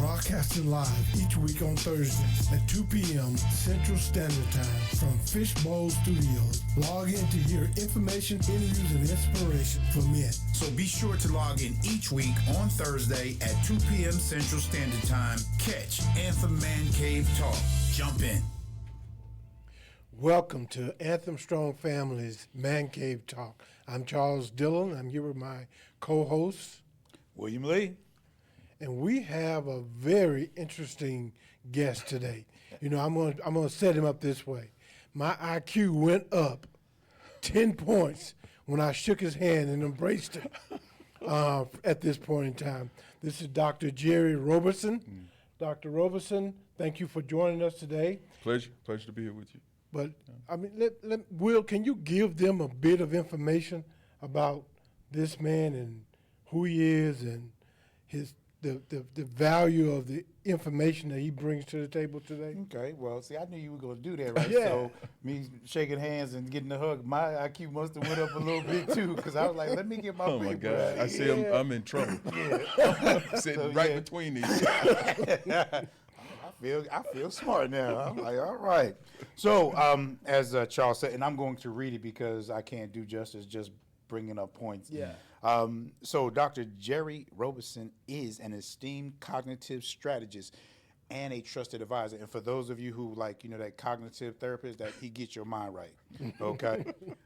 broadcasting live each week on Thursdays at 2 p.m. Central Standard Time from Fishbowl Studios. Log in to hear information, interviews, and inspiration for men. So be sure to log in each week on Thursday at 2 p.m. Central Standard Time. Catch Anthem Mancave Talk. Jump in. Welcome to Anthem Strong Family's Man Cave Talk. I'm Charles Dillon. I'm here with my co-host, William Lee. And we have a very interesting guest today. You know, I'm gonna set him up this way. My IQ went up 10 points when I shook his hand and embraced him at this point in time. This is Dr. Jerry Roberson. Dr. Roberson, thank you for joining us today. Pleasure to be here with you. But, I mean, Will, can you give them a bit of information about this man and who he is and the value of the information that he brings to the table today? Okay, well, see, I knew you were going to do that, right? Yeah. So me shaking hands and getting a hug, my IQ must have went up a little bit too, because I was like, let me get my Oh my paper God! I see I'm in trouble. Sitting right between these. I feel smart now. I'm like, all right. So, as Charles said, and I'm going to read it because I can't do justice just bringing up points. Yeah. So, Dr. Jerry Roberson is an esteemed cognitive strategist and a trusted advisor. And for those of you who like, that cognitive therapist, that he gets your mind right. Okay.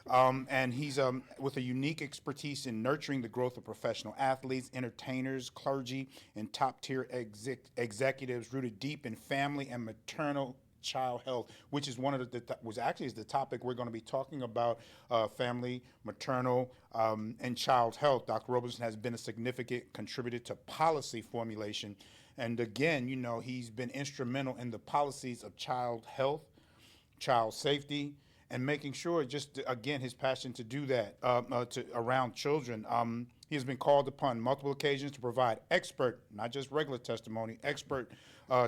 And he's with a unique expertise in nurturing the growth of professional athletes, entertainers, clergy, and top tier executives rooted deep in family and maternal child health, which is one of the topic we're going to be talking about, family, maternal, and child health. Dr. Roberson has been a significant contributor to policy formulation. And again, he's been instrumental in the policies of child health, child safety, and making sure, his passion to do that around children. He has been called upon multiple occasions to provide expert, not just regular testimony, expert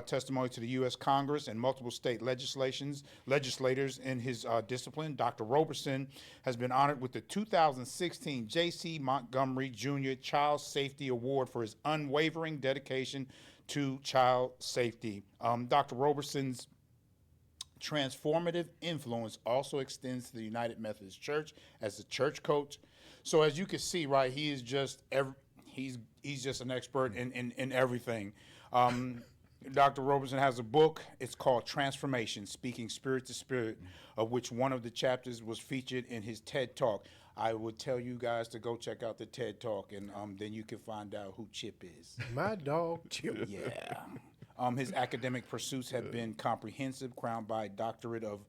testimony to the U.S. Congress and multiple state legislators in his discipline. Dr. Roberson has been honored with the 2016 J.C. Montgomery Jr. Child Safety Award for his unwavering dedication to child safety. Dr. Roberson's transformative influence also extends to the United Methodist Church as a church coach. So as you can see, right, he is just he's just an expert in everything. Dr. Roberson has a book. It's called Transformation, Speaking Spirit to Spirit, of which one of the chapters was featured in his TED Talk. I would tell you guys to go check out the TED Talk, and then you can find out who Chip is. My dog, Chip. Yeah. His academic pursuits have been comprehensive, crowned by a doctorate of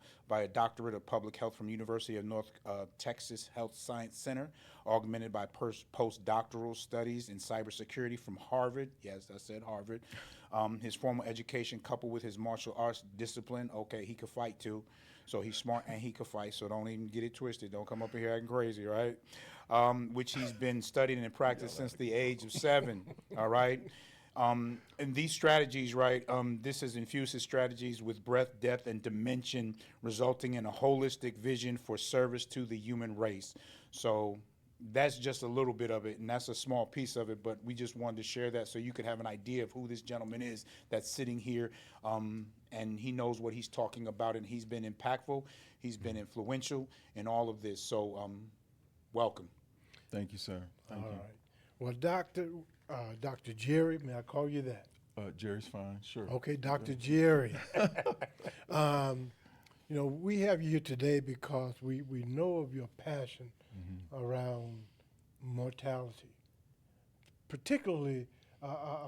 public health from University of North Texas Health Science Center, augmented by postdoctoral studies in cybersecurity from Harvard. Yes, I said Harvard. His formal education, coupled with his martial arts discipline. Okay, he could fight too, so he's smart and he could fight. So don't even get it twisted. Don't come up in here acting crazy, right? Which he's been studying and practiced since the age of 7. All right. And these strategies, right, this has infused his strategies with breadth, depth, and dimension, resulting in a holistic vision for service to the human race. So that's just a little bit of it, and that's a small piece of it, but we just wanted to share that so you could have an idea of who this gentleman is that's sitting here, and he knows what he's talking about, and he's been impactful, he's been influential in all of this. So welcome. Thank you, sir. Thank you. All right. Well, Dr. Jerry, may I call you that? Jerry's fine, sure. Okay, Dr. Jerry. We have you here today because we know of your passion around mortality, particularly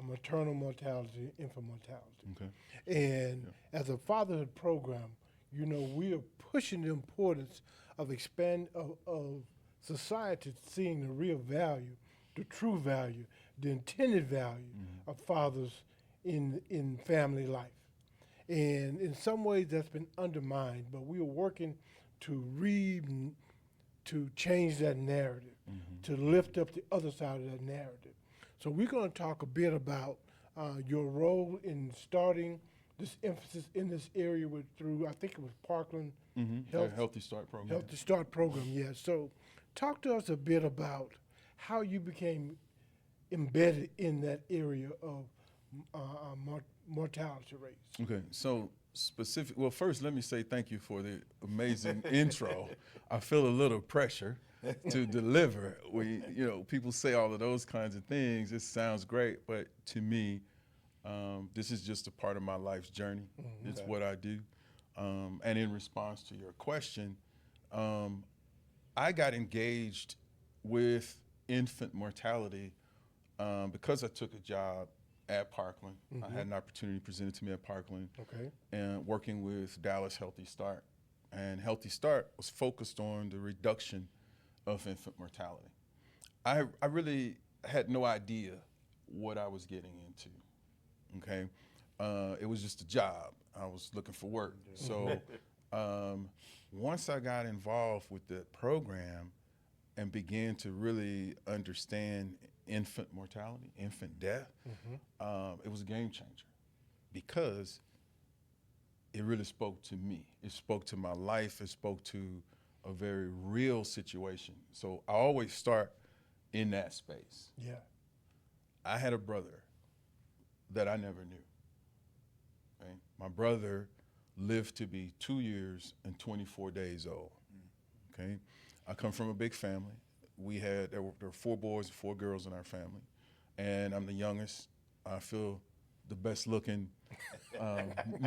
maternal mortality, infant mortality. Okay. And as a fatherhood program, we are pushing the importance of of society seeing the real value, the true value, the intended value of fathers in family life. And in some ways that's been undermined, but we are working to change that narrative, to lift up the other side of that narrative. So we're going to talk a bit about your role in starting this emphasis in this area through, I think it was Parkland Healthy Start program. Healthy Start program, yeah. So talk to us a bit about how you became embedded in that area of mortality rates. Okay, so specific. Well, first, let me say thank you for the amazing intro. I feel a little pressure to deliver. People say all of those kinds of things. It sounds great, but to me, this is just a part of my life's journey. Mm-hmm. It's what I do. And in response to your question, I got engaged with infant mortality because I took a job at Parkland. Mm-hmm. I had an opportunity presented to me at Parkland, and working with Dallas Healthy Start. And Healthy Start was focused on the reduction of infant mortality. I really had no idea what I was getting into, okay? It was just a job. I was looking for work. So once I got involved with the program and began to really understand infant mortality, infant death, it was a game changer because it really spoke to me. It spoke to my life. It spoke to a very real situation. So I always start in that space. Yeah. I had a brother that I never knew. Okay? My brother lived to be 2 years and 24 days old. Okay? I come from a big family. There were 4 boys and 4 girls in our family, and I'm the youngest. I feel the best looking,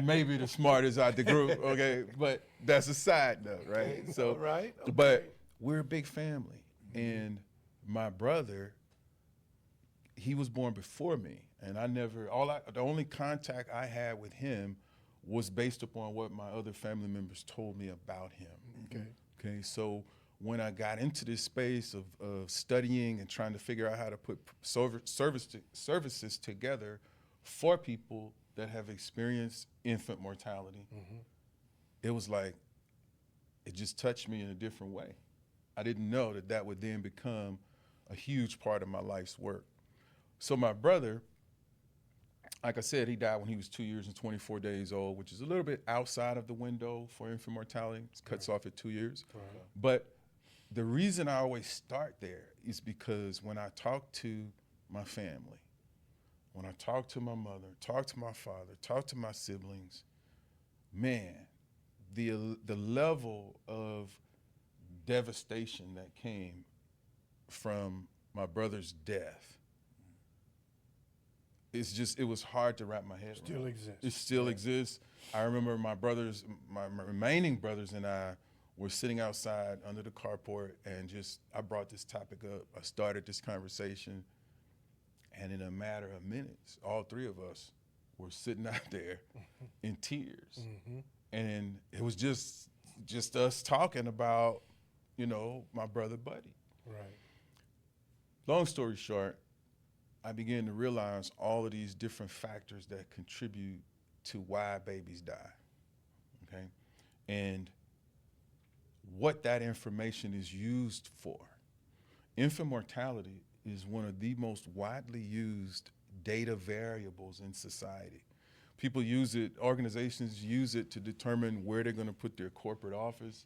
maybe the smartest out the group. Okay, but that's a side note, right? Okay. So, all right. Okay. But we're a big family, and my brother, he was born before me, and the only contact I had with him was based upon what my other family members told me about him. Okay, so when I got into this space of studying and trying to figure out how to put services together for people that have experienced infant mortality, it was like, it just touched me in a different way. I didn't know that would then become a huge part of my life's work. So my brother, like I said, he died when he was 2 years and 24 days old, which is a little bit outside of the window for infant mortality. It cuts off at 2 years. Right. But the reason I always start there is because when I talk to my family, when I talk to my mother, talk to my father, talk to my siblings, man, the level of devastation that came from my brother's death, it was hard to wrap my head around. Still exists. It still exists. I remember my remaining brothers and I were sitting outside under the carport, and I brought this topic up. I started this conversation, and in a matter of minutes, all 3 of us were sitting out there in tears. And it was just us talking about, my brother Buddy. Right. Long story short, I began to realize all of these different factors that contribute to why babies die, okay? And what that information is used for. Infant mortality is one of the most widely used data variables in society. People use it, organizations use it to determine where they're going to put their corporate office.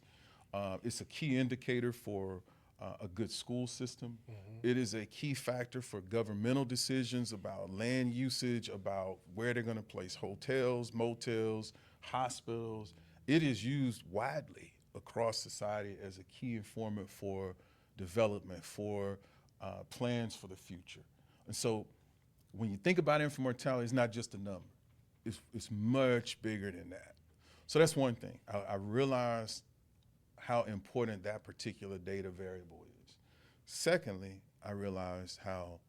It's a key indicator for a good school system. It is a key factor for governmental decisions about land usage, about where they're going to place hotels, motels, hospitals. It is used widely across society as a key informant for development, for plans for the future. And so when you think about infant mortality, it's not just a number. It's much bigger than that. So that's one thing. I realized how important that particular data variable is. Secondly, I realized how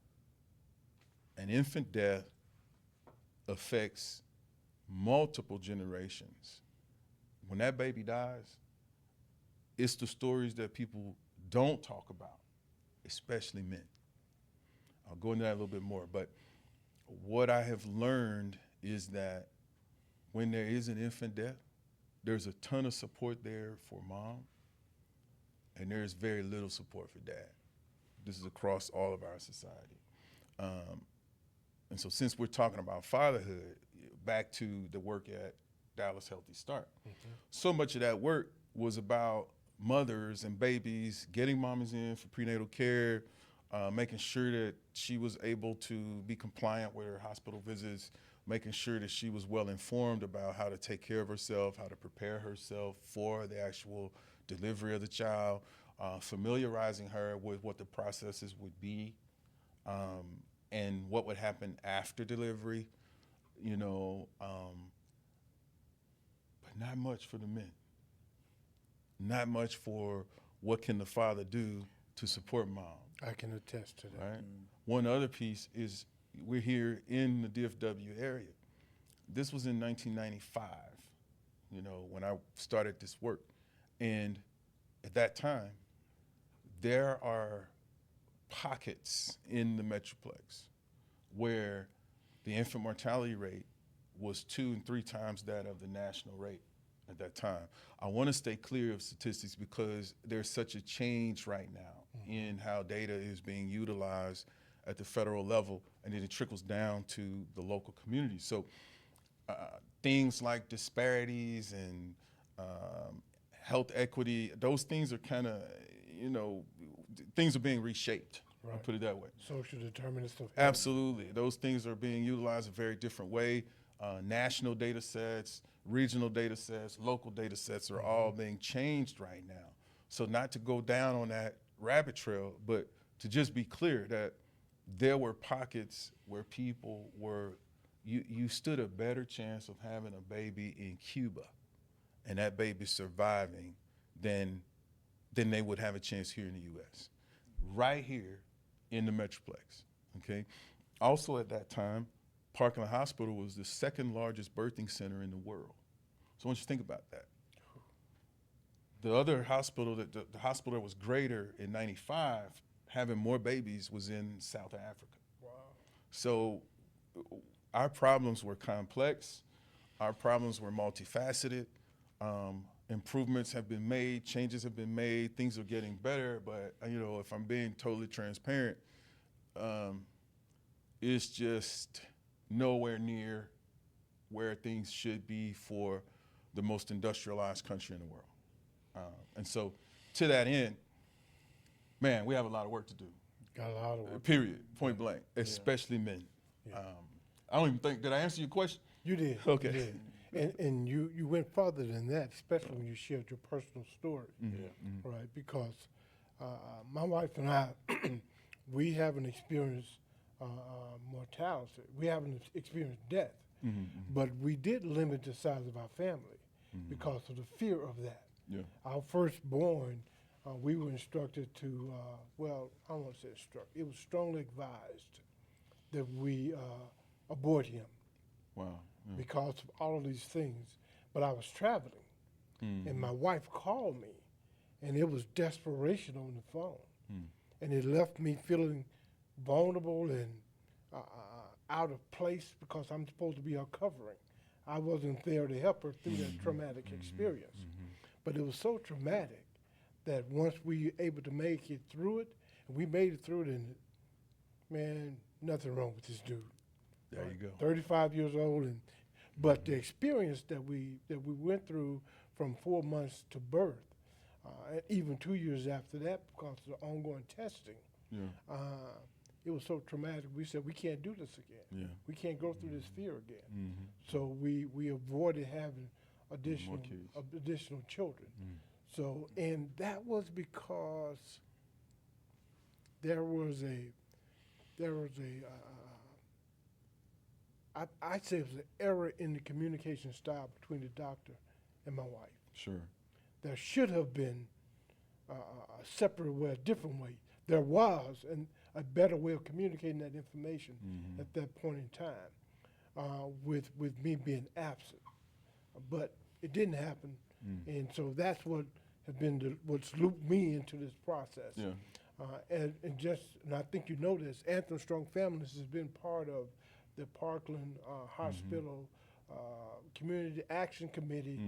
an infant death affects multiple generations. When that baby dies, it's the stories that people don't talk about, especially men. I'll go into that a little bit more, but what I have learned is that when there is an infant death, there's a ton of support there for mom, and there's very little support for dad. This is across all of our society. And so since we're talking about fatherhood, back to the work at Dallas Healthy Start, so much of that work was about mothers and babies, getting mamas in for prenatal care, making sure that she was able to be compliant with her hospital visits, making sure that she was well informed about how to take care of herself, how to prepare herself for the actual delivery of the child, familiarizing her with what the processes would be, and what would happen after delivery, but not much for the men. Not much for what can the father do to support mom. I can attest to that. Right. One other piece is we're here in the DFW area. This was in 1995, when I started this work. And at that time, there are pockets in the Metroplex where the infant mortality rate was 2 and 3 times that of the national rate at that time. I want to stay clear of statistics because there's such a change right now in how data is being utilized at the federal level, and then it trickles down to the local community. So things like disparities and health equity, those things are kind of, things are being reshaped. Right. I'll put it that way. Social determinants of health. Absolutely. Those things are being utilized a very different way. National data sets, regional data sets, local data sets are all being changed right now. So not to go down on that rabbit trail, but to just be clear that there were pockets where people were, you stood a better chance of having a baby in Cuba and that baby surviving than they would have a chance here in the U.S. Right here in the Metroplex, okay? Also at that time, Parkland Hospital was the 2nd largest birthing center in the world. So I want you to think about that. The other hospital, the hospital that was greater in 95, having more babies, was in South Africa. Wow. So our problems were complex. Our problems were multifaceted. Improvements have been made, changes have been made, things are getting better, but if I'm being totally transparent, it's just nowhere near where things should be for the most industrialized country in the world. And so to that end, man, we have a lot of work to do. Got a lot of work. Period, point blank, especially men. Yeah. I don't even think, did I answer your question? You did. Okay. You did. And you went further than that, especially when you shared your personal story, right? Because my wife and I, we haven't experienced mortality. We haven't experienced death, but we did limit the size of our family because of the fear of that. Yeah. Our firstborn, we were instructed to, I don't want to say instructed, it was strongly advised that we abort him. Wow. Yeah. Because of all of these things. But I was traveling, and my wife called me, and it was desperation on the phone. And it left me feeling vulnerable and out of place because I'm supposed to be her covering. I wasn't there to help her through that traumatic experience. But it was so traumatic that once we were able to make it through it, and we made it through it, and man, nothing wrong with this dude. There you go. 35 years old, but the experience that we went through from 4 months to birth, and even 2 years after that, because of the ongoing testing, it was so traumatic. We said we can't do this again. Yeah. We can't go through this fear again. So we avoided having additional children. So, and that was because there was I'd say it was an error in the communication style between the doctor and my wife. Sure. There should have been a separate way, a different way. There was a better way of communicating that information at that point in time with me being absent. But it didn't happen, and so that's what has been what's looped me into this process. Yeah. And I think you know this, Anthem Strong Families has been part of the Parkland Hospital Community Action Committee.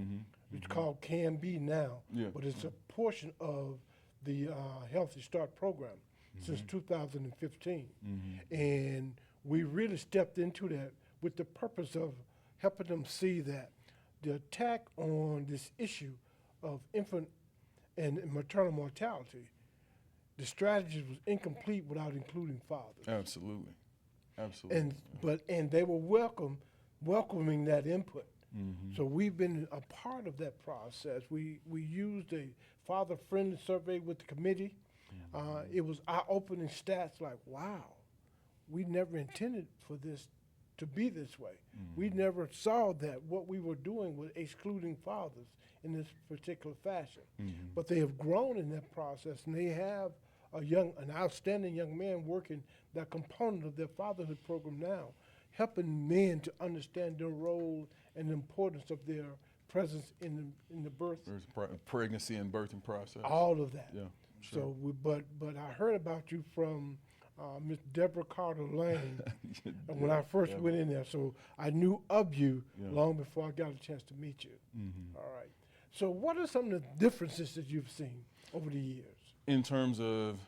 It's called CAN-B now, but it's a portion of the Healthy Start program since 2015. And we really stepped into that with the purpose of helping them see that the attack on this issue of infant and maternal mortality, the strategy was incomplete without including fathers. Absolutely. Absolutely. And they were welcoming that input. So we've been a part of that process. We used a father-friendly survey with the committee. It was eye-opening stats like, wow, we never intended for this to be this way. We never saw that what we were doing was excluding fathers in this particular fashion. But they have grown in that process, and they have an outstanding young man working that component of their fatherhood program now, helping men to understand their role and the importance of their presence in the birth, pregnancy and birthing process. all of that. Yeah, sure. So, but I heard about you from Miss Deborah Carter Lane when I first went in there. So I knew of you long before I got a chance to meet you. All right. So what are some of the differences that you've seen over the years? In terms of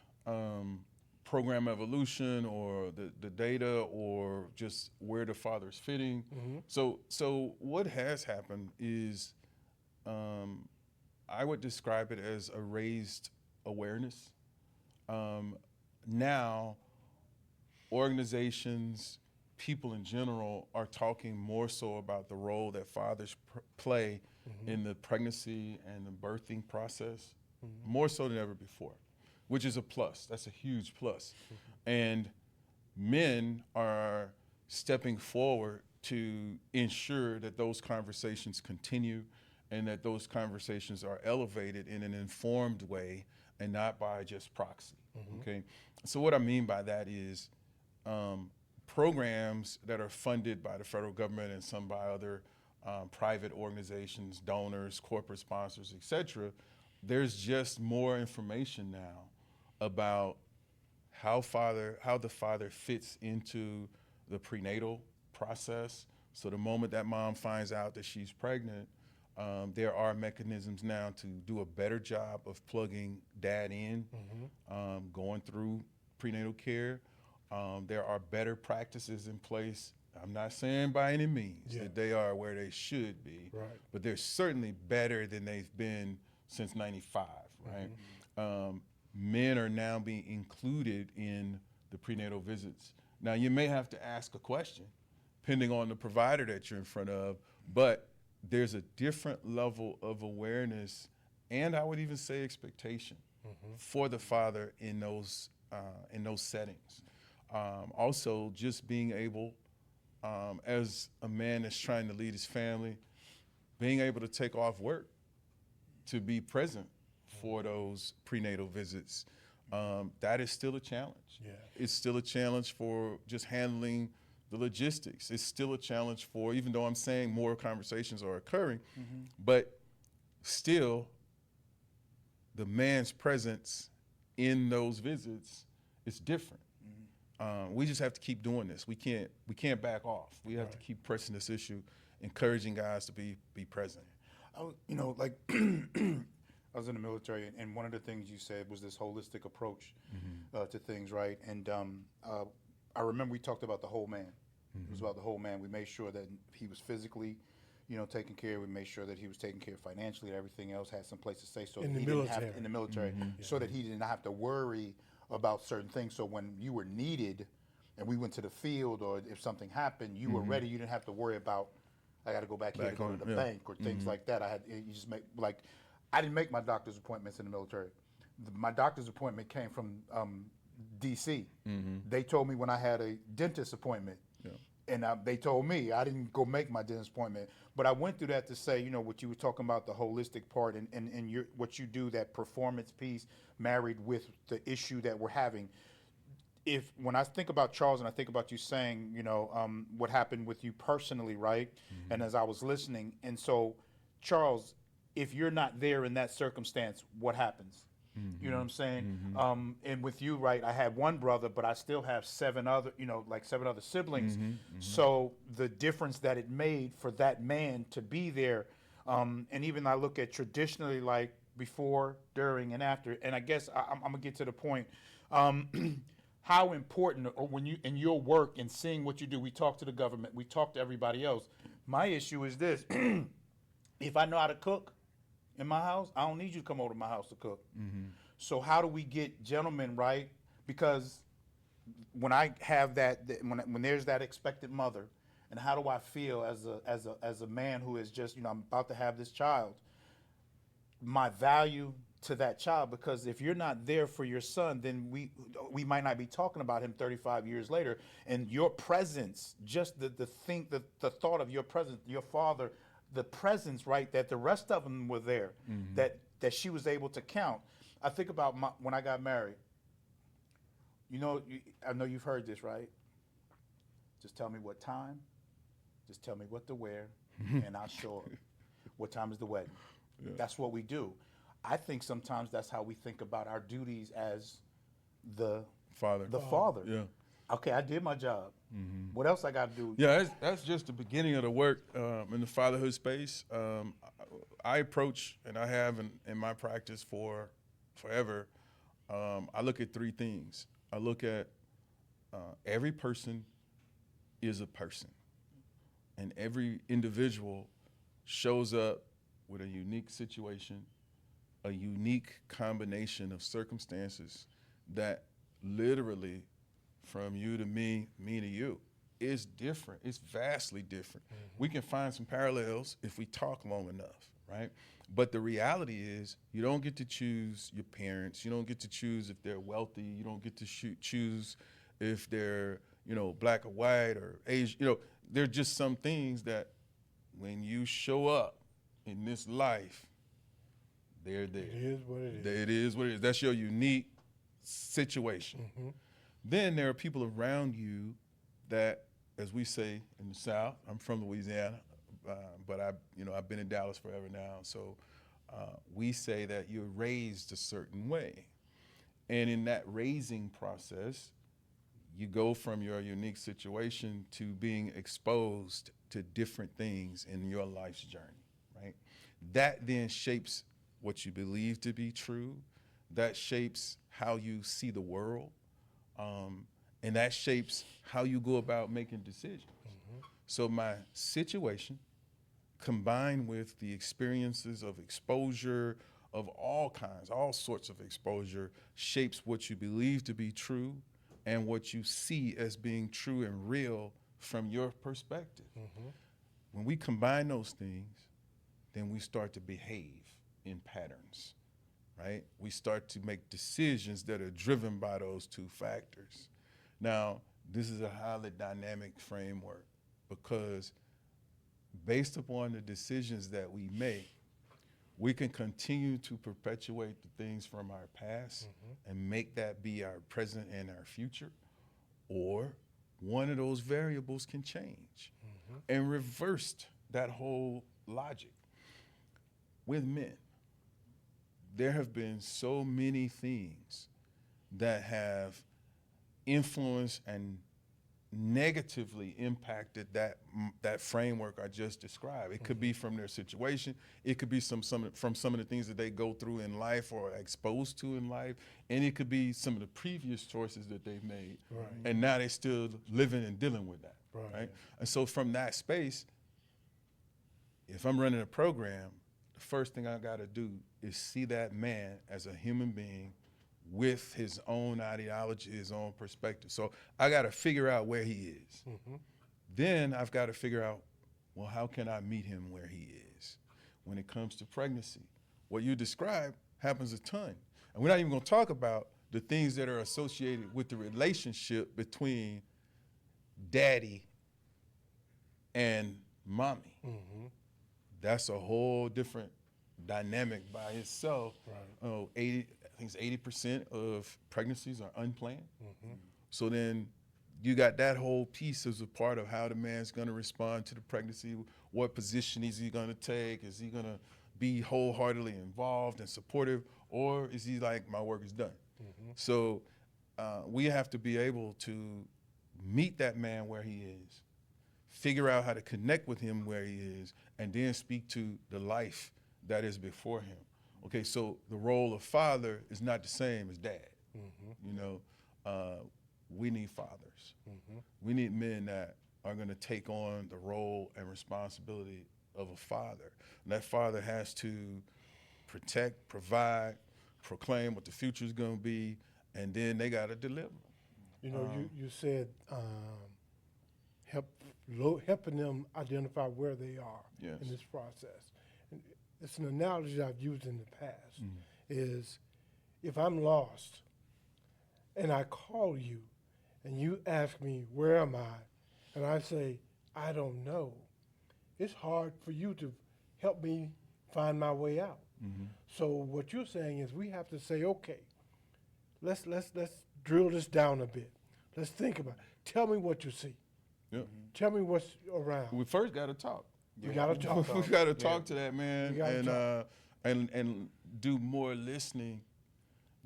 program evolution or the data or just where the father's fitting. So what has happened is I would describe it as a raised awareness. Now, organizations, people in general are talking more so about the role that fathers play in the pregnancy and the birthing process, more so than ever before, which is a plus. That's a huge plus. And men are stepping forward to ensure that those conversations continue and that those conversations are elevated in an informed way and not by just proxy, okay? So what I mean by that is programs that are funded by the federal government and some by other private organizations, donors, corporate sponsors, et cetera, there's just more information now about how the father fits into the prenatal process. So the moment that mom finds out that she's pregnant, there are mechanisms now to do a better job of plugging dad in, going through prenatal care. There are better practices in place. I'm not saying by any means that they are where they should be, but they're certainly better than they've been since '95, right? Men are now being included in the prenatal visits. Now, you may have to ask a question, depending on the provider that you're in front of, but there's a different level of awareness, and I would even say expectation for the father in those settings. Also, just being able, as a man that's trying to lead his family, being able to take off work to be present for those prenatal visits, that is still a challenge. It's still a challenge for just handling the logistics. It's still a challenge for, even though I'm saying more conversations are occurring, but still the man's presence in those visits is different. We just have to keep doing this. We can't back off. We have to keep pressing this issue, encouraging guys to be present. Like I was in the military, and one of the things you said was this holistic approach to things, right? And I remember we talked about the whole man. It was about the whole man. We made sure that he was physically, taken care of. We made sure that he was taken care of financially. Everything else had some place to stay. So In the military, so that he didn't have to worry about certain things. So when you were needed, and we went to the field, or if something happened, you were ready. You didn't have to worry about, I got to go back here to go to the bank or things like that. I didn't make my doctor's appointments in the military. My doctor's appointment came from D.C. They told me when I had a dentist appointment, and they told me I didn't go make my dentist appointment. But I went through that to say, what you were talking about, the holistic part, and what you do, that performance piece married with the issue that we're having. When I think about Charles and I think about you saying, what happened with you personally, right? And as I was listening, and so Charles, if you're not there in that circumstance, what happens? You know what I'm saying? And with you, right, I had one brother, but I still have seven other siblings. So the difference that it made for that man to be there, and even I look at traditionally, like before, during, and after, and I guess I'm gonna get to the point. How important, or when you in your work and seeing what you do, we talk to the government, we talk to everybody else. My issue is this: if I know how to cook in my house, I don't need you to come over to my house to cook. So how do we get gentlemen right? Because when I have when there's that expected mother, and how do I feel as a man who is just, I'm about to have this child, my value to that child, because if you're not there for your son, then we might not be talking about him 35 years later. And your presence, just the thought of your presence, your father, the presence, right, that the rest of them were there, that she was able to count. I think about when I got married. I know you've heard this, right? Just tell me what time, just tell me what to wear, and I'll show up. What time is the wedding? Yeah. That's what we do. I think sometimes that's how we think about our duties as the father. Yeah. Okay, I did my job. What else I got to do? Yeah, that's just the beginning of the work in the fatherhood space. I approach, and I have in my practice for forever, I look at three things. I look at every person is a person, and every individual shows up with a unique situation, a unique combination of circumstances that literally, from you to me to you, is different. It's vastly different. We can find some parallels if we talk long enough, right? But the reality is, you don't get to choose your parents. You don't get to choose if they're wealthy. You don't get to choose if they're, black or white or Asian. There are just some things that when you show up in this life, they're there. It is what it is. It is what it is. That's your unique situation. Then there are people around you that, as we say in the South, I'm from Louisiana, but I've been in Dallas forever now. So we say that you're raised a certain way. And in that raising process, you go from your unique situation to being exposed to different things in your life's journey, right? That then shapes what you believe to be true. That shapes how you see the world. And that shapes how you go about making decisions. So my situation, combined with the experiences of exposure of all kinds, all sorts of exposure, shapes what you believe to be true and what you see as being true and real from your perspective. When we combine those things, then we start to behave in patterns, right? We start to make decisions that are driven by those two factors. Now, this is a highly dynamic framework because based upon the decisions that we make, we can continue to perpetuate the things from our past and make that be our present and our future, or one of those variables can change and reverse that whole logic. With men, there have been so many things that have influenced and negatively impacted that framework I just described. It could be from their situation. It could be from some of the things that they go through in life or are exposed to in life. And it could be some of the previous choices that they've made. Right. And now they're still living and dealing with that. Right? And so from that space, if I'm running a program, the first thing I got to do is see that man as a human being with his own ideology, his own perspective. So I got to figure out where he is. Then I've got to figure out, well, how can I meet him where he is? When it comes to pregnancy, what you described happens a ton. And we're not even going to talk about the things that are associated with the relationship between daddy and mommy. That's a whole different dynamic by itself. Right. I think it's 80% of pregnancies are unplanned. So then you got that whole piece as a part of how the man's going to respond to the pregnancy. What position is he going to take? Is he going to be wholeheartedly involved and supportive, or is he like, my work is done? So we have to be able to meet that man where he is, figure out how to connect with him where he is, and then speak to the life that is before him. Okay, so the role of father is not the same as dad. We need fathers. We need men that are going to take on the role and responsibility of a father. And that father has to protect, provide, proclaim what the future is going to be, and then they got to deliver. You know, you said helping them identify where they are Yes. in this process. And it's an analogy I've used in the past. Is if I'm lost and I call you and you ask me, where am I? And I say, I don't know. It's hard for you to help me find my way out. So what you're saying is we have to say, okay, let's drill this down a bit. Let's think about it. Tell me what you see. Yep. Tell me what's around. We first got to talk. We got to talk. We got to talk to that man We gotta and do more listening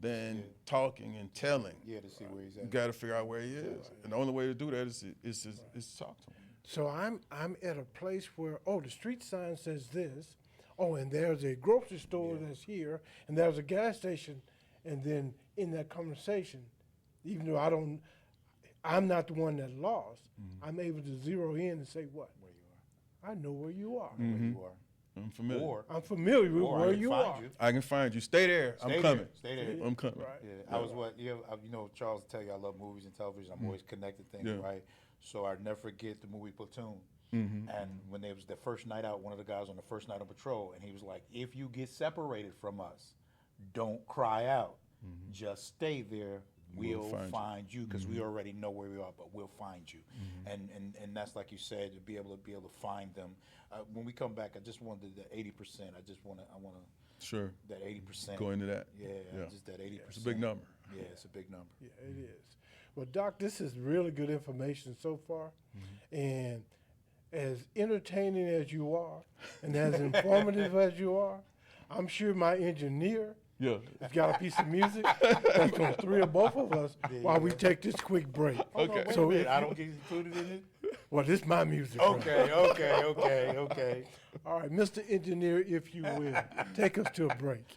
than talking and telling. Yeah, to see where he's at. You got to figure out where he is, and the only way to do that is to talk to him. So I'm at a place where, the street sign says this. Oh, and there's a grocery store that's here, and there's a gas station. And then in that conversation, even though I'm not the one that lost, I'm able to zero in and say what? Where you are. I know where you are. Where you are. I'm familiar. Or I'm familiar with or I where can you find are. you. I can find you. Stay there. Stay I'm coming. Stay there. I'm coming. Right. Yeah, I was Charles will tell you I love movies and television. I'm always connected things, Yeah. right? So I never forget the movie Platoon. Mm-hmm. And when it was the first night out, one of the guys on the first night on patrol, and he was like, if you get separated from us, don't cry out. Just stay there. We'll find you because we already know where we are, but we'll find you. And that's like you said, to be able to find them. When we come back, I just wanted the 80%. I want to Sure. that 80%. Go into that. Yeah, Yeah. just that 80%. It's a big number. Yeah, it's a big number. Yeah, it is. Well, Doc, this is really good information so far. And as entertaining as you are and as informative as you are, I'm sure my engineer Yeah. has got a piece of music that's going to thrill both of us while we take this quick break. Okay. So I don't get included in it? well, this is my music. right? Okay. All right, Mr. Engineer, if you will, take us to a break.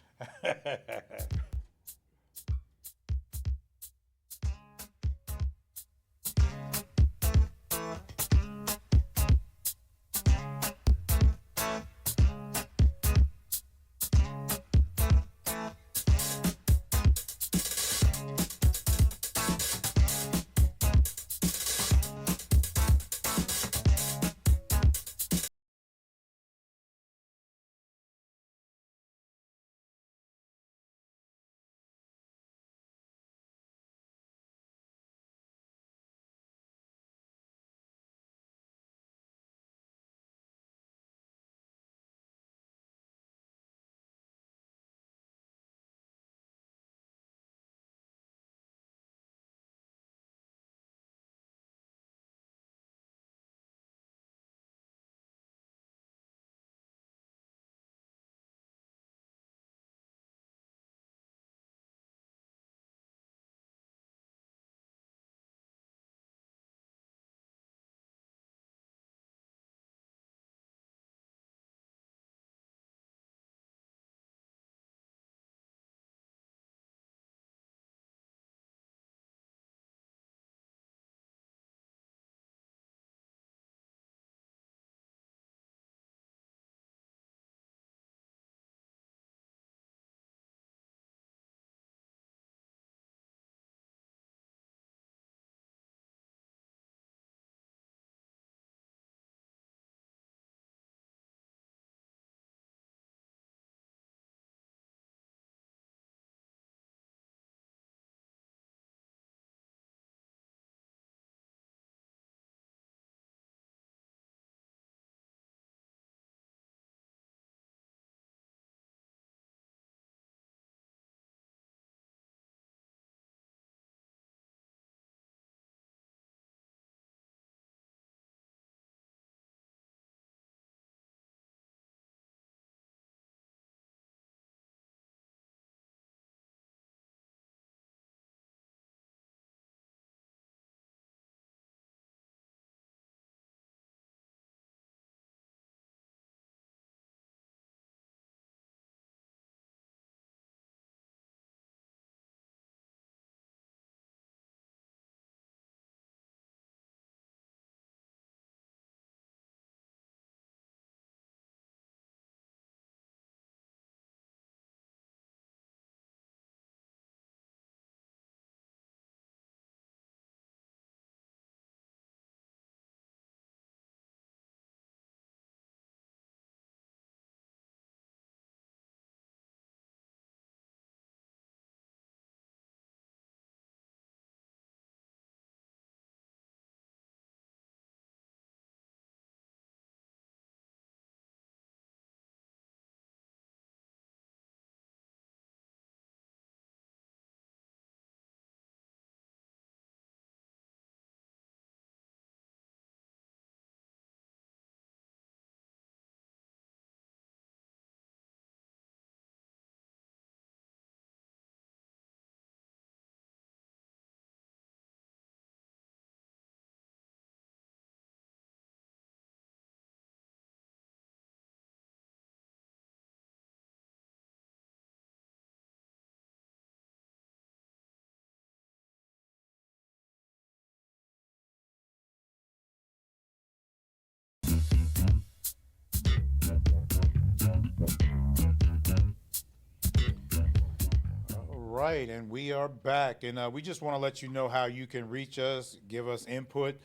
right, and we are back, and we just want to let you know how you can reach us, give us input.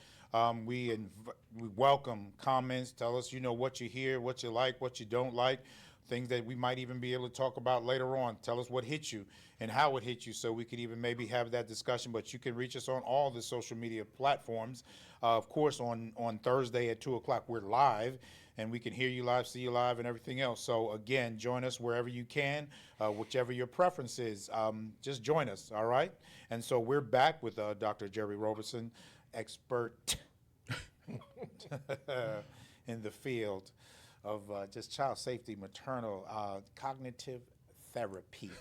We welcome comments. Tell us, what you hear, what you like, what you don't like, things that we might even be able to talk about later on. Tell us what hit you and how it hit you, so we could even maybe have that discussion. But you can reach us on all the social media platforms. Of course, on Thursday at 2:00, we're live, and we can hear you live, see you live, and everything else. So again, join us wherever you can, whichever your preference is. Just join us, all right? And so we're back with Dr. Jerry Roberson, expert in the field of just child safety, maternal, cognitive therapy.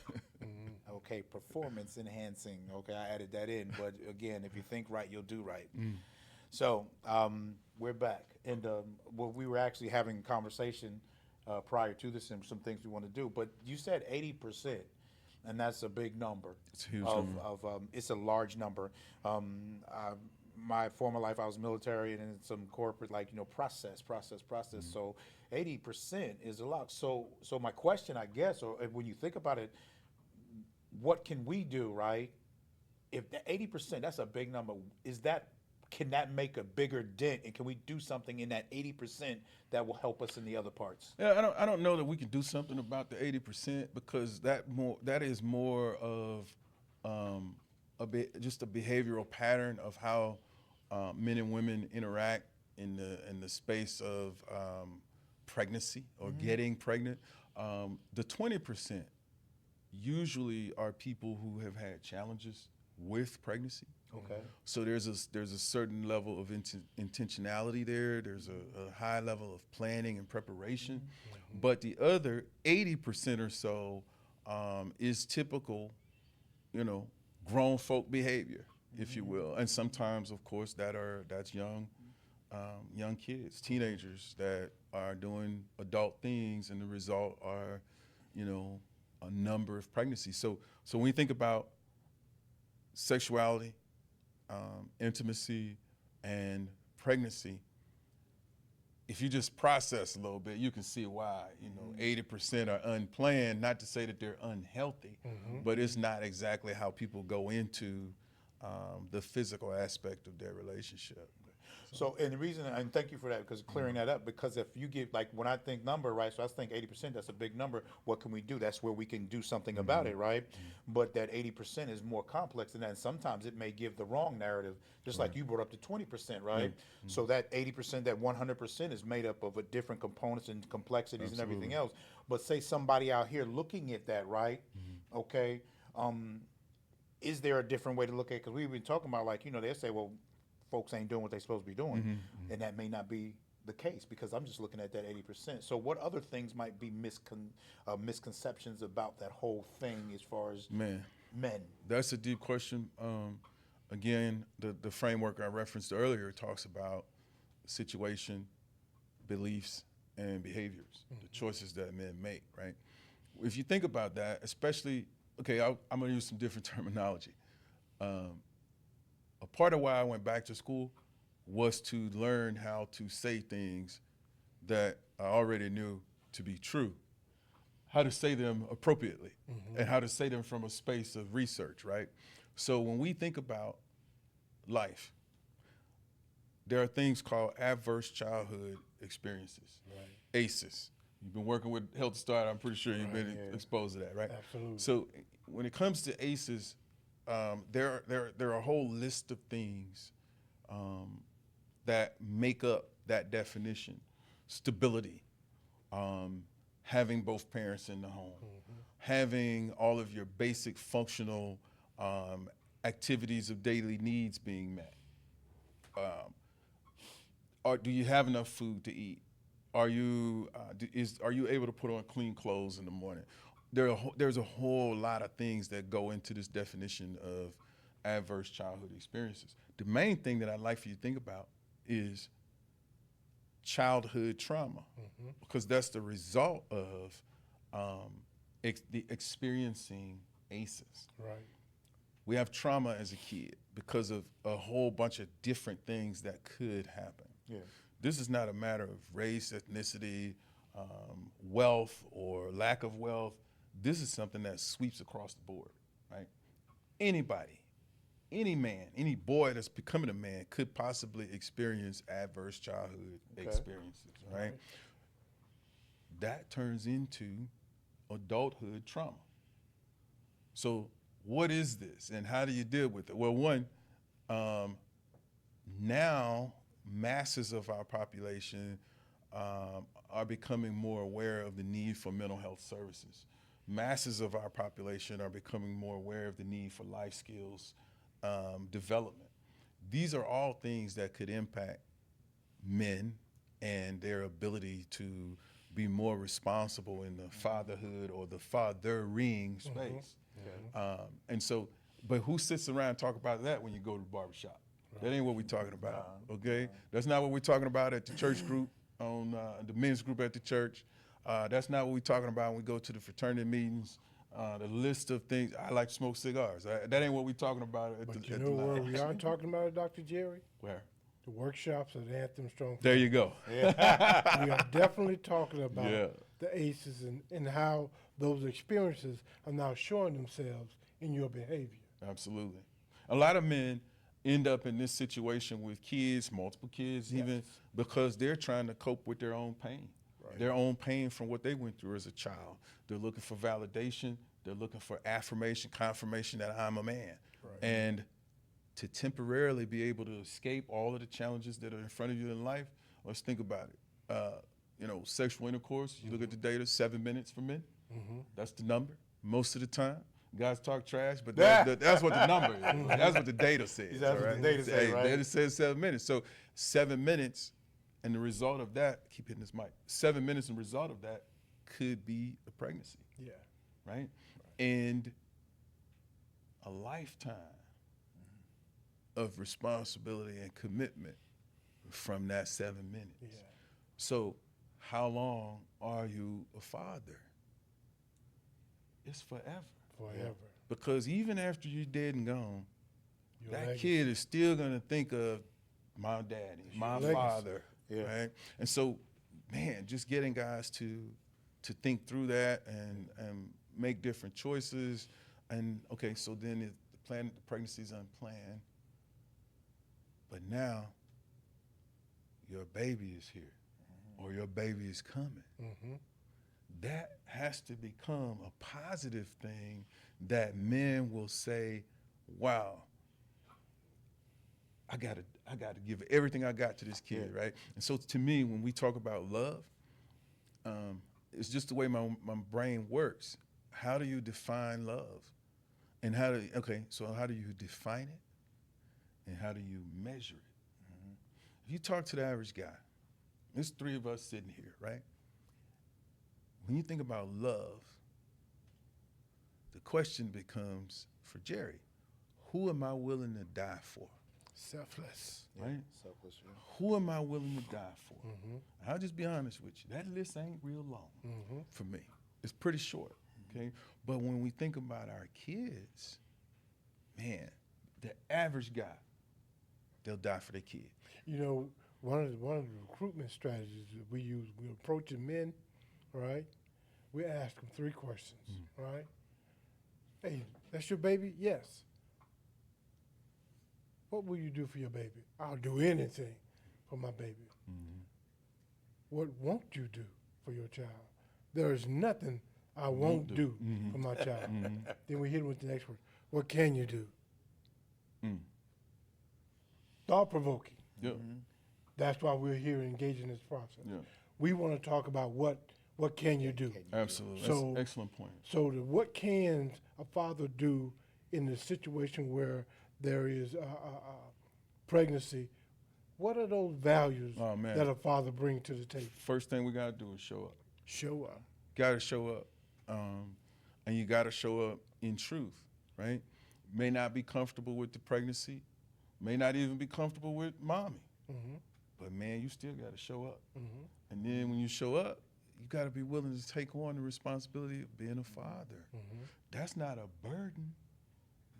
Okay, performance enhancing. Okay, I added that in, but again, if you think right, you'll do right. So we're back, and we were actually having a conversation prior to this, and some things we want to do. But you said 80%, and that's a big number. It's a huge number. It's a large number. My former life, I was military and in some corporate, process. So 80% is a lot. So my question, I guess, or when you think about it, what can we do, right? If the 80%, that's a big number. Can that make a bigger dent, and can we do something in that 80% that will help us in the other parts? Yeah, I don't know that we can do something about the 80%, because that is more of just a behavioral pattern of how men and women interact in the space of pregnancy or getting pregnant. The 20% usually are people who have had challenges with pregnancy. Okay. So there's a certain level of intentionality there. There's a high level of planning and preparation. But the other 80% or so is typical, grown folk behavior, if you will. And sometimes, of course, that's young kids, teenagers that are doing adult things, and the result are, a number of pregnancies. So when you think about sexuality, intimacy, and pregnancy, if you just process a little bit, you can see why, 80% are unplanned. Not to say that they're unhealthy, but it's not exactly how people go into the physical aspect of their relationship. So, and the reason, and thank you for that, because clearing that up, because if you get, when I think number, right, so I think 80%, that's a big number. What can we do? That's where we can do something about it, right? But that 80% is more complex than that, and sometimes it may give the wrong narrative, just like you brought up the 20%, right? So that 80%, that 100% is made up of different components and complexities and everything else. But say somebody out here looking at that, right, okay, is there a different way to look at it? Because we've been talking about, they say, well, folks ain't doing what they're supposed to be doing, and that may not be the case, because I'm just looking at that 80%. So what other things might be misconceptions about that whole thing as far as men? That's a deep question. Again, the framework I referenced earlier talks about situation, beliefs, and behaviors, the choices that men make, right? If you think about that, especially, okay, I'm going to use some different terminology. A part of why I went back to school was to learn how to say things that I already knew to be true, how to say them appropriately, and how to say them from a space of research, right? So when we think about life, there are things called adverse childhood experiences, ACEs. You've been working with Health Start, I'm pretty sure you've been exposed to that, right? Absolutely. So when it comes to ACEs, there are a whole list of things that make up that definition. Stability, having both parents in the home, having all of your basic functional activities of daily needs being met. Do you have enough food to eat? Are you able to put on clean clothes in the morning? There's a whole lot of things that go into this definition of adverse childhood experiences. The main thing that I'd like for you to think about is childhood trauma, because that's the result of experiencing ACEs. Right. We have trauma as a kid because of a whole bunch of different things that could happen. Yeah. This is not a matter of race, ethnicity, wealth, or lack of wealth. This is something that sweeps across the board. right? Anybody, any man, any boy that's becoming a man could possibly experience adverse childhood experiences, right? That turns into adulthood trauma. So what is this and how do you deal with it? Well, one, now masses of our population are becoming more aware of the need for mental health services. Masses of our population are becoming more aware of the need for life skills development. These are all things that could impact men and their ability to be more responsible in the fatherhood or the fathering space. And so, but who sits around and talk about that when you go to the barbershop? That ain't what we're talking about, okay? That's not what we're talking about at the church group, on the men's group at the church. That's not what we're talking about when we go to the fraternity meetings. The list of things, I like to smoke cigars. That ain't what we're talking about at But the you know where we are talking about it, Dr. Jerry? Where? The workshops at Anthem Strong. There you go. We are definitely talking about Yeah. the ACEs and how those experiences are now showing themselves in your behavior. Absolutely. A lot of men end up in this situation with kids, multiple kids, even because they're trying to cope with their own pain. Their own pain from what they went through as a child. They're looking for validation. They're looking for affirmation, confirmation that I'm a man. And to temporarily be able to escape all of the challenges that are in front of you in life, let's think about it. You know, sexual intercourse, you look at the data, 7 minutes for men. That's the number most of the time. Guys talk trash, but that's what the number is. That's what the data says. That's what the data says, right? Data says 7 minutes. So 7 minutes, and the result of that, keep hitting this mic, 7 minutes and the result of that could be a pregnancy. Yeah. Right? And a lifetime of responsibility and commitment from that 7 minutes. Yeah. So how long are you a father? It's forever. Forever. Because even after you're dead and gone, Your that legacy. kid is still gonna think of my daddy, my legacy. father, right? And so, man, just getting guys to think through that and make different choices. And okay, so then the pregnancy's unplanned, but now your baby is here, or your baby is coming. That has to become a positive thing that men will say, wow, I gotta give everything I got to this kid, right? And so to me, when we talk about love, it's just the way my brain works. How do you define love? And how do you define it? And how do you measure it? If you talk to the average guy, there's 3 of us sitting here, right? When you think about love, the question becomes, for Jerry, who am I willing to die for? Selfless. Right? Selfless, yeah. Who am I willing to die for? I'll just be honest with you. That list ain't real long for me. It's pretty short, okay? But when we think about our kids, man, the average guy, they'll die for their kid. You know, one of the recruitment strategies that we use, we're approaching men, right? We ask them 3 questions, right? Hey, that's your baby? Yes. What will you do for your baby? I'll do anything for my baby. What won't you do for your child? There is nothing I won't do for my child. Then we hit them with the next word. What can you do? Thought-provoking. Yeah. That's why we're here engaged in this process. Yeah. We want to talk about what can you do. Absolutely. So- That's an excellent point. So what can a father do in the situation where there is a pregnancy? What are those values that a father brings to the table? First thing we gotta do is show up. Show up. Gotta show up. And you gotta show up in truth, right? May not be comfortable with the pregnancy, may not even be comfortable with mommy. But man, you still gotta show up. And then when you show up, you gotta be willing to take on the responsibility of being a father. That's not a burden,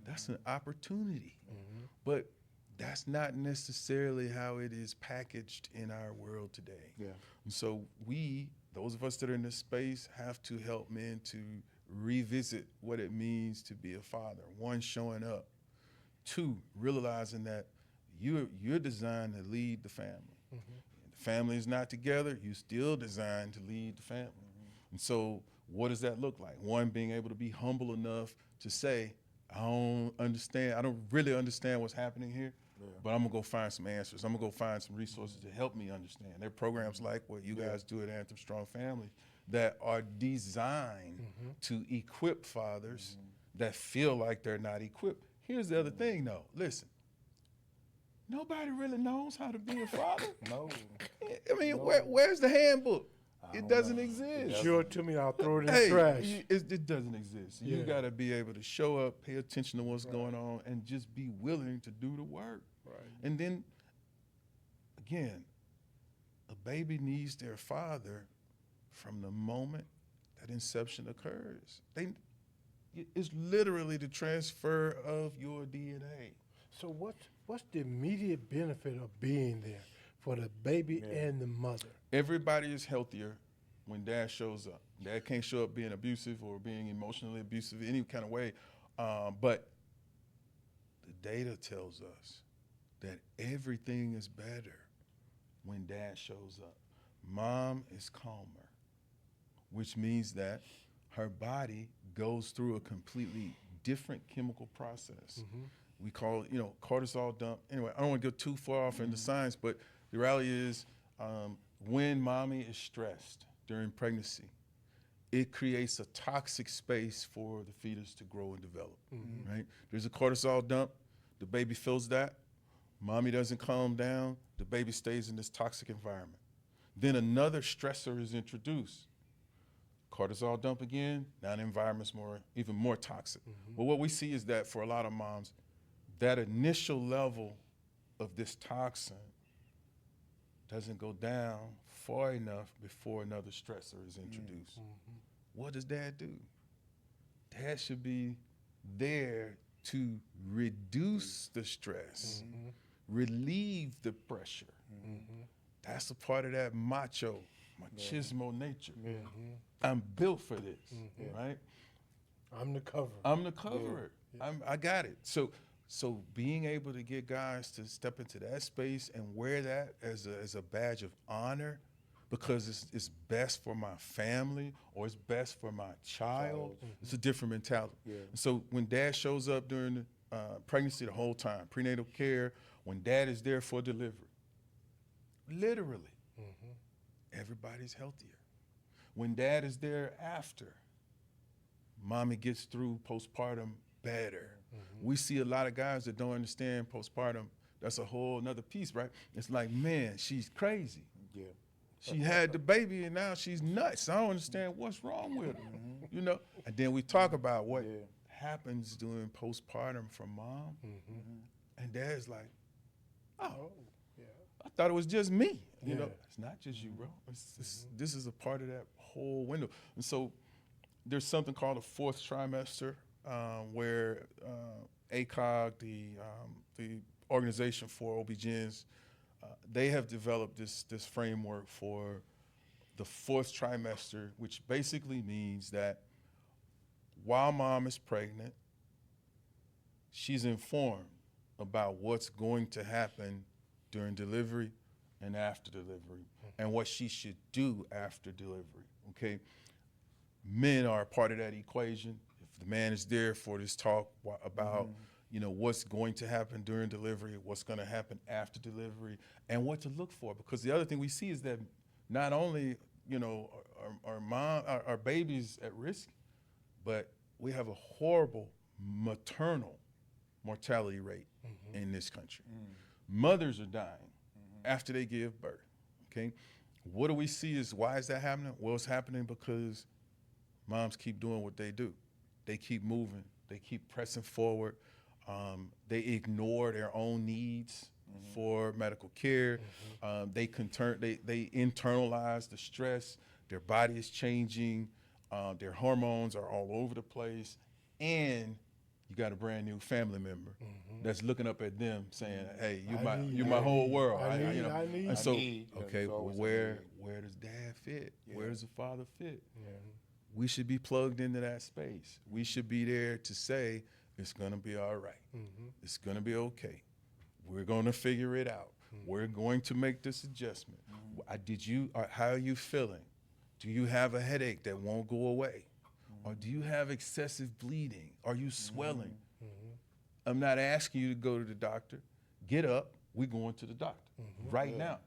that's an opportunity. But that's not necessarily how it is packaged in our world today. Yeah. And so we, those of us that are in this space, have to help men to revisit what it means to be a father. One, showing up. Two, realizing that you're designed to lead the family. The family is not together, you're still designed to lead the family. And so what does that look like? One, being able to be humble enough to say, I don't really understand what's happening here, but I'm gonna go find some answers. I'm gonna go find some resources to help me understand. There are programs like what you guys do at Anthem Strong Families that are designed to equip fathers that feel like they're not equipped. Here's the other thing though, listen, nobody really knows how to be a father. No. I mean, where's the handbook? It doesn't exist. Show it to me, I'll throw it in Hey, the trash. it doesn't exist. You Yeah. got to be able to show up, pay attention to what's going on, and just be willing to do the work. Right. And then, again, a baby needs their father from the moment that inception occurs. It's literally the transfer of your DNA. So what's the immediate benefit of being there for the baby and the mother? Everybody is healthier when dad shows up. Dad can't show up being abusive or being emotionally abusive any kind of way. But the data tells us that everything is better when dad shows up. Mom is calmer, which means that her body goes through a completely different chemical process. We call it, cortisol dump. Anyway, I don't want to go too far off into science, but the reality is when mommy is stressed during pregnancy, it creates a toxic space for the fetus to grow and develop, right? There's a cortisol dump, the baby feels that, mommy doesn't calm down, the baby stays in this toxic environment. Then another stressor is introduced. Cortisol dump again, now the environment's even more toxic. But what we see is that for a lot of moms, that initial level of this toxin doesn't go down far enough before another stressor is introduced. What does dad do? Dad should be there to reduce the stress, relieve the pressure. That's a part of that macho, machismo nature. I'm built for this, right? I'm the cover. I'm the cover. I got it. So being able to get guys to step into that space and wear that as a badge of honor, because it's best for my family or it's best for my child, it's a different mentality. And so when dad shows up during the pregnancy the whole time, prenatal care, when dad is there for delivery, literally, everybody's healthier. When dad is there after, mommy gets through postpartum better. We see a lot of guys that don't understand postpartum. That's a whole another piece, right? It's like, man, she's crazy. Yeah. She had the baby and now she's nuts. I don't understand what's wrong with her, And then we talk about what happens during postpartum for mom. And dad's like, oh, I thought it was just me. It's not just you, bro. This is a part of that whole window. And so there's something called a fourth trimester where ACOG, the organization for OB-GYNs, they have developed this framework for the fourth trimester, which basically means that while mom is pregnant, she's informed about what's going to happen during delivery and after delivery, and what she should do after delivery, okay? Men are a part of that equation. If the man is there for this talk about, what's going to happen during delivery, what's gonna happen after delivery, and what to look for. Because the other thing we see is that not only, our babies at risk, but we have a horrible maternal mortality rate in this country. Mothers are dying after they give birth, okay? What do we see is, why is that happening? Well, it's happening because moms keep doing what they do. They keep moving, they keep pressing forward. They ignore their own needs for medical care. They internalize the stress. Their body is changing. Their hormones are all over the place. And you got a brand new family member that's looking up at them saying, hey, you're my whole world. I need. And so, need. okay, It's well, always where does dad fit? Where does the father fit? we should be plugged into that space. We should be there to say, it's gonna be all right. It's gonna be okay. We're gonna figure it out. We're going to make this adjustment. How are you feeling? Do you have a headache that won't go away? Or do you have excessive bleeding? Are you swelling? I'm not asking you to go to the doctor. Get up, we're going to the doctor right now.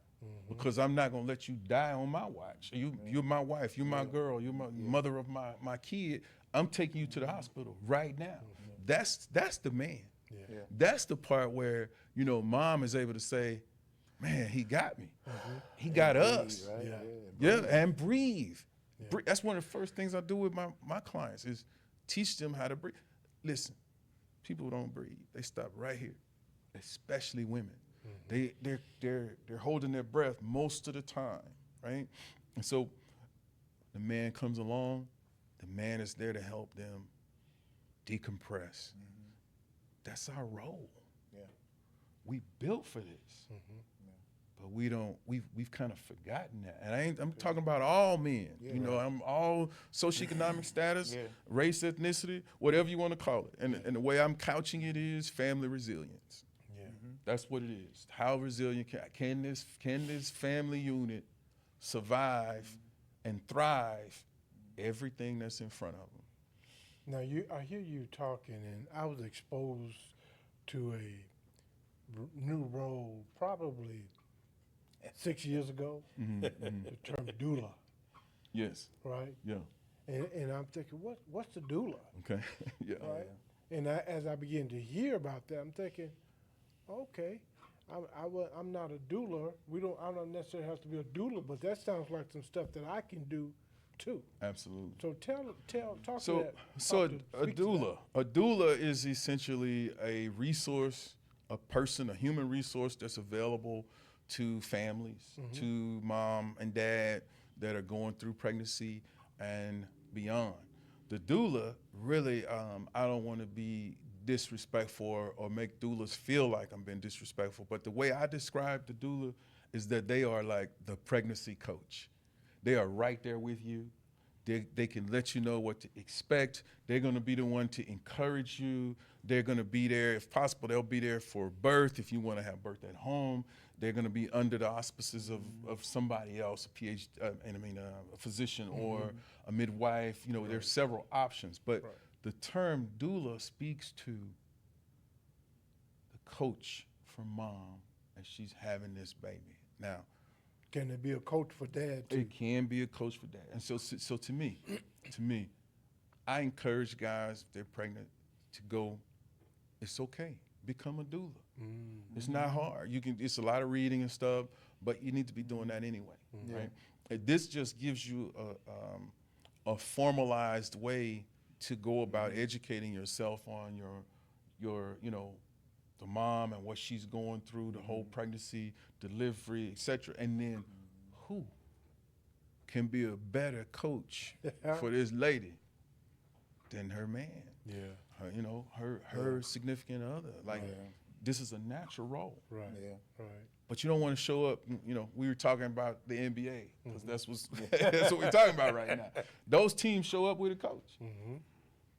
Because I'm not gonna let you die on my watch. You're my wife, you're my girl, you're my mother of my kid. I'm taking you to the hospital right now. That's the man. That's the part where, mom is able to say, man, he got me. He got us. Right? Yeah, and breathe. That's one of the first things I do with my clients is teach them how to breathe. Listen, people don't breathe. They stop right here, especially women. They're holding their breath most of the time, right? And so the man comes along, the man is there to help them decompress. That's our role. Yeah. We built for this. But we've kind of forgotten that. And I'm talking about all men. I'm all socioeconomic status, race, ethnicity, whatever you want to call it. And the way I'm couching it is family resilience. That's what it is. How resilient can this family unit survive and thrive everything that's in front of them? Now, I hear you talking, and I was exposed to a new role probably 6 years ago, the term doula, Yes. right? Yeah. And I'm thinking, what's the doula? Okay. Yeah. Right? And as I began to hear about that, I'm thinking, okay, I'm not a doula. I don't necessarily have to be a doula, but that sounds like some stuff that I can do too. Absolutely. So talk So to that. so talk a speak to doula. A doula is essentially a resource, a person, a human resource that's available to families, to mom and dad that are going through pregnancy and beyond. The doula, really, I don't want to be disrespectful or make doulas feel like I'm being disrespectful, but the way I describe the doula is that they are like the pregnancy coach. They are right there with you. They can let you know what to expect. They're going to be the one to encourage you. They're going to be there, if possible, they'll be there for birth if you want to have birth at home. They're going to be under the auspices of somebody else, a physician or a midwife. There's several options, but the term doula speaks to the coach for mom as she's having this baby. Now, can it be a coach for dad too? it can be a coach for dad. And so to me, I encourage guys, if they're pregnant, to go, it's okay, become a doula. It's not hard. It's a lot of reading and stuff, but you need to be doing that anyway, right? And this just gives you a formalized way to go about educating yourself on your the mom and what she's going through, the whole pregnancy, delivery, etc. And then who can be a better coach for this lady than her man? Her significant other. This is a natural role. Right. Yeah. Right. But you don't want to show up, we were talking about the NBA, because that's what we're talking about right now. Those teams show up with a coach.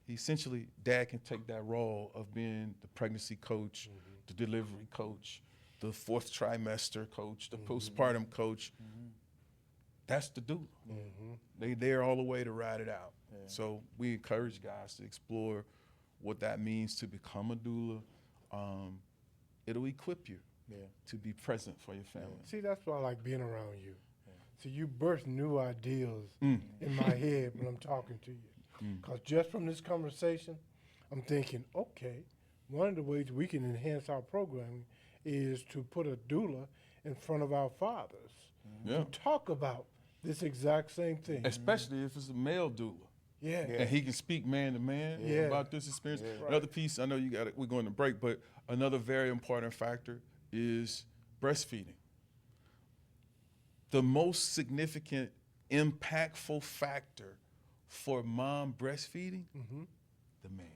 Essentially, dad can take that role of being the pregnancy coach, the delivery coach, the fourth trimester coach, the postpartum coach. That's the doula. They there all the way to ride it out. So we encourage guys to explore what that means to become a doula. It'll equip you to be present for your family. See, that's why I like being around you. So you birth new ideas in my head when I'm talking to you. Because just from this conversation, I'm thinking, okay, one of the ways we can enhance our programming is to put a doula in front of our fathers to talk about this exact same thing. Especially if it's a male doula. Yeah. And he can speak man to man about this experience. Another piece, I know we're going to break, but another very important factor is breastfeeding. The most significant, impactful factor for mom breastfeeding, the man.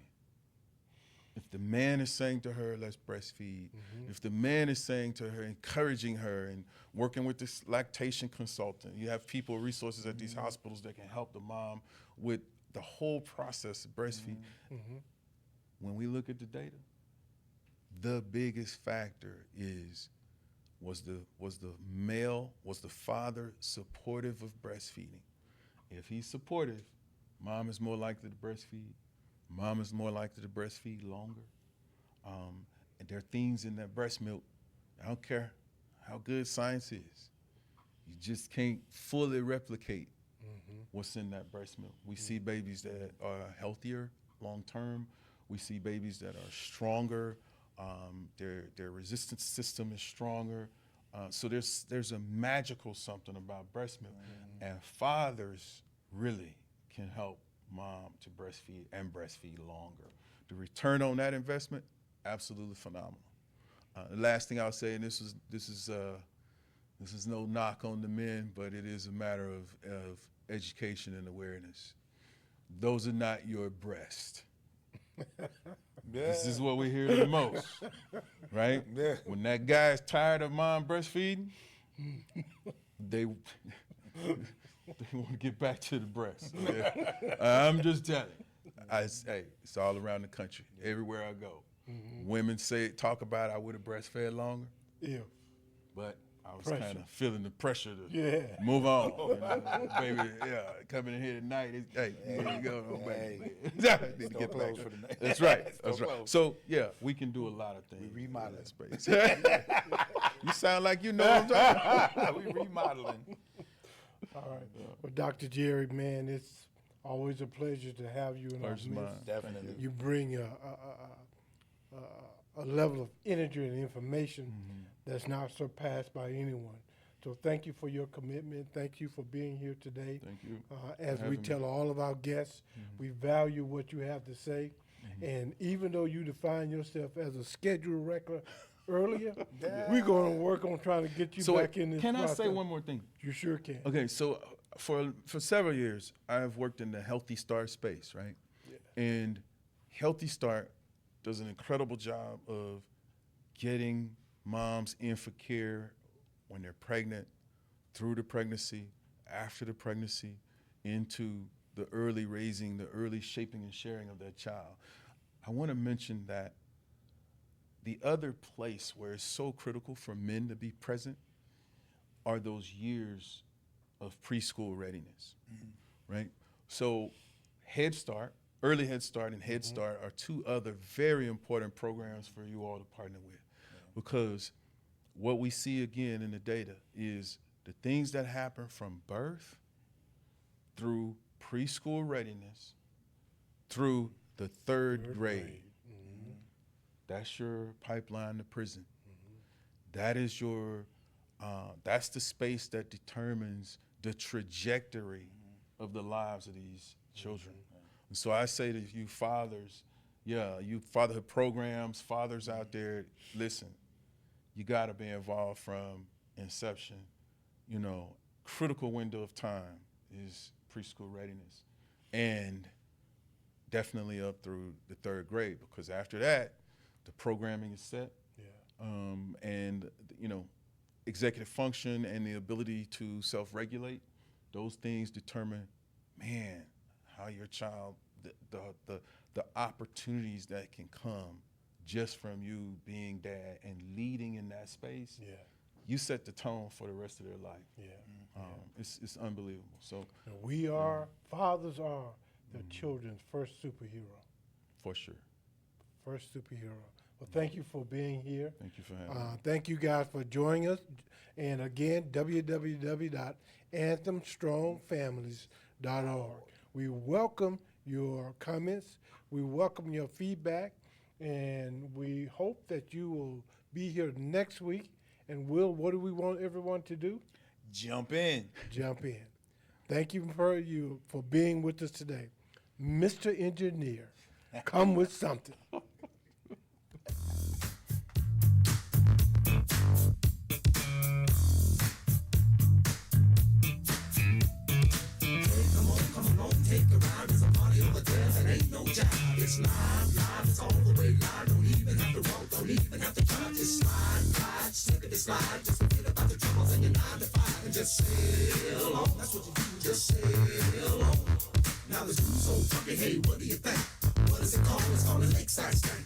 If the man is saying to her, let's breastfeed, if the man is saying to her, encouraging her and working with this lactation consultant, you have people, resources at these hospitals that can help the mom with the whole process of breastfeed. When we look at the data, the biggest factor was the father supportive of breastfeeding? If he's supportive, mom is more likely to breastfeed. Mom is more likely to breastfeed longer. And there are things in that breast milk, I don't care how good science is, you just can't fully replicate what's in that breast milk. We see babies that are healthier long term. We see babies that are stronger. Their resistance system is stronger. So there's a magical something about breast milk. And fathers really can help mom to breastfeed and breastfeed longer. The return on that investment, absolutely phenomenal. The last thing I'll say, and this is no knock on the men, but it is a matter of education and awareness. Those are not your breasts. This is what we hear the most, right? Yeah. When that guy's tired of mom breastfeeding, they want to get back to the breast. I'm just telling you. Hey, it's all around the country, everywhere I go. Women talk about I would have breastfed longer. Yeah. But I was Pressure. kind of feeling the pressure to move on. You know, baby, coming in here tonight, here you go. Baby. Need to get back. For the night. That's right. Store That's right. closed. So, we can do a lot of things. We remodeling. in that space. You sound like you know what I'm talking about. We remodeling. All right. Well, Dr. Jerry, man, it's always a pleasure to have you in our Pleasure's midst. mine. Definitely. You bring a level of energy and information that's not surpassed by anyone. So thank you for your commitment. Thank you for being here today. Thank you. As for we having tell all of our guests, we value what you have to say. And even though you define yourself as a scheduled wrecker earlier, we're going to work on trying to get you back in this can process. I say one more thing? You sure can. Okay, so for several years, I've worked in the Healthy Start space, right? Yeah. And Healthy Start does an incredible job of getting moms in for care when they're pregnant, through the pregnancy, after the pregnancy, into the early raising, the early shaping and sharing of their child. I want to mention that the other place where it's so critical for men to be present are those years of preschool readiness, right? So Head Start, Early Head Start and Head Start are two other very important programs for you all to partner with, because what we see again in the data is the things that happen from birth through preschool readiness through the third grade. That's your pipeline to prison. That is that's the space that determines the trajectory of the lives of these children. And so I say to you fathers, you fatherhood programs, fathers out there, listen, you gotta be involved from inception. You know, critical window of time is preschool readiness. And definitely up through the third grade, because after that, the programming is set. And, executive function and the ability to self-regulate, those things determine, man, how your child, the opportunities that can come just from you being dad and leading in that space. You set the tone for the rest of their life. It's unbelievable. So fathers are their children's first superhero. For sure. First superhero. Well, thank you for being here. Thank you for having me. Thank you guys for joining us. And again, www.anthemstrongfamilies.org. We welcome your comments. We welcome your feedback. And we hope that you will be here next week. And what do we want everyone to do? Jump in. Jump in. Thank you for being with us today. Mr. Engineer, come with something. Take a ride, there's a party over there that ain't no job. It's live, it's all the way live. Now the dude's so funky, hey, what do you think? What is it called? It's called a lakeside stank.